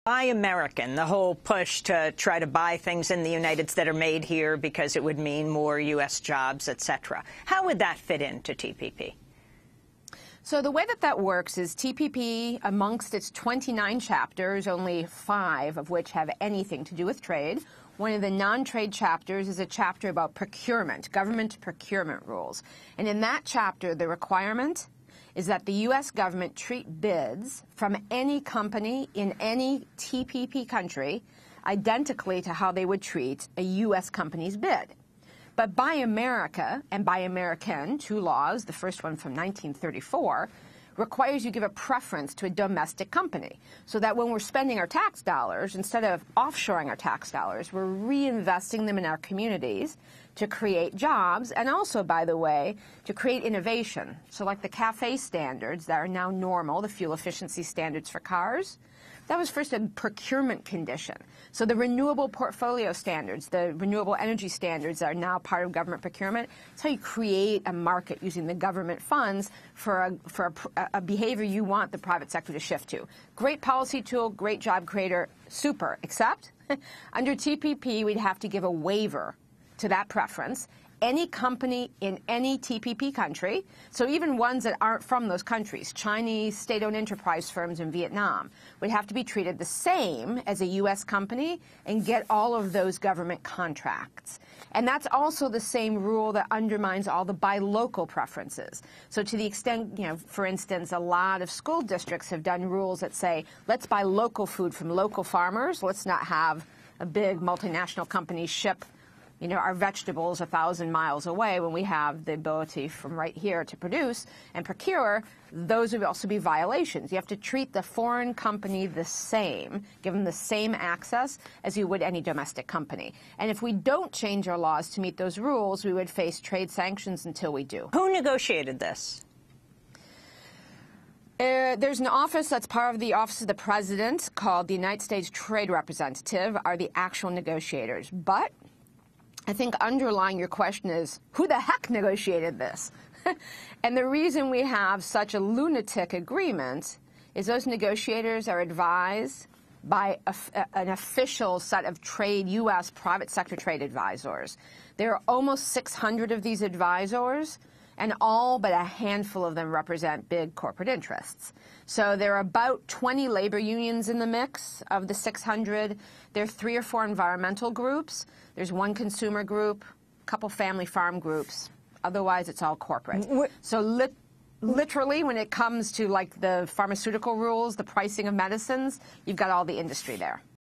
Buy American, the whole push to try to buy things in the United States that are made here because it would mean more U.S. jobs, et cetera. How would that fit into TPP? So the way that works is TPP, amongst its 29 chapters, only 5 of which have anything to do with trade. One of the non-trade chapters is a chapter about procurement, government procurement rules. And in that chapter, the requirement is that the U.S. government treat bids from any company in any TPP country identically to how they would treat a U.S. company's bid. But Buy America and Buy American, 2 laws, the first one from 1934, requires you give a preference to a domestic company so that when we're spending our tax dollars, instead of offshoring our tax dollars, we're reinvesting them in our communities to create jobs and also, by the way, to create innovation. So like the CAFE standards that are now normal, the fuel efficiency standards for cars, that was first a procurement condition. So the renewable portfolio standards, the renewable energy standards that are now part of government procurement, it's how you create a market using the government funds for a behavior you want the private sector to shift to. Great policy tool, great job creator, super, except under TPP we'd have to give a waiver to that preference. Any company in any TPP country, so even ones that aren't from those countries, Chinese state-owned enterprise firms in Vietnam, would have to be treated the same as a U.S. company and get all of those government contracts. And that's also the same rule that undermines all the buy local preferences. So to the extent, for instance, a lot of school districts have done rules that say, let's buy local food from local farmers, let's not have a big multinational company ship our vegetables 1,000 miles away when we have the ability from right here to produce and procure. Those would also be violations. You have to treat the foreign company the same, give them the same access as you would any domestic company. And if we don't change our laws to meet those rules, we would face trade sanctions until we do. Who negotiated this? There's an office that's part of the Office of the President called the United States Trade Representative, are the actual negotiators. But I think underlying your question is, who the heck negotiated this? And the reason we have such a lunatic agreement is those negotiators are advised by an official set of U.S. private sector trade advisors. There are almost 600 of these advisors, and all but a handful of them represent big corporate interests. So there are about 20 labor unions in the mix of the 600. There are 3 or 4 environmental groups. There's 1 consumer group, a couple family farm groups. Otherwise, it's all corporate. So literally, when it comes to like the pharmaceutical rules, the pricing of medicines, you've got all the industry there.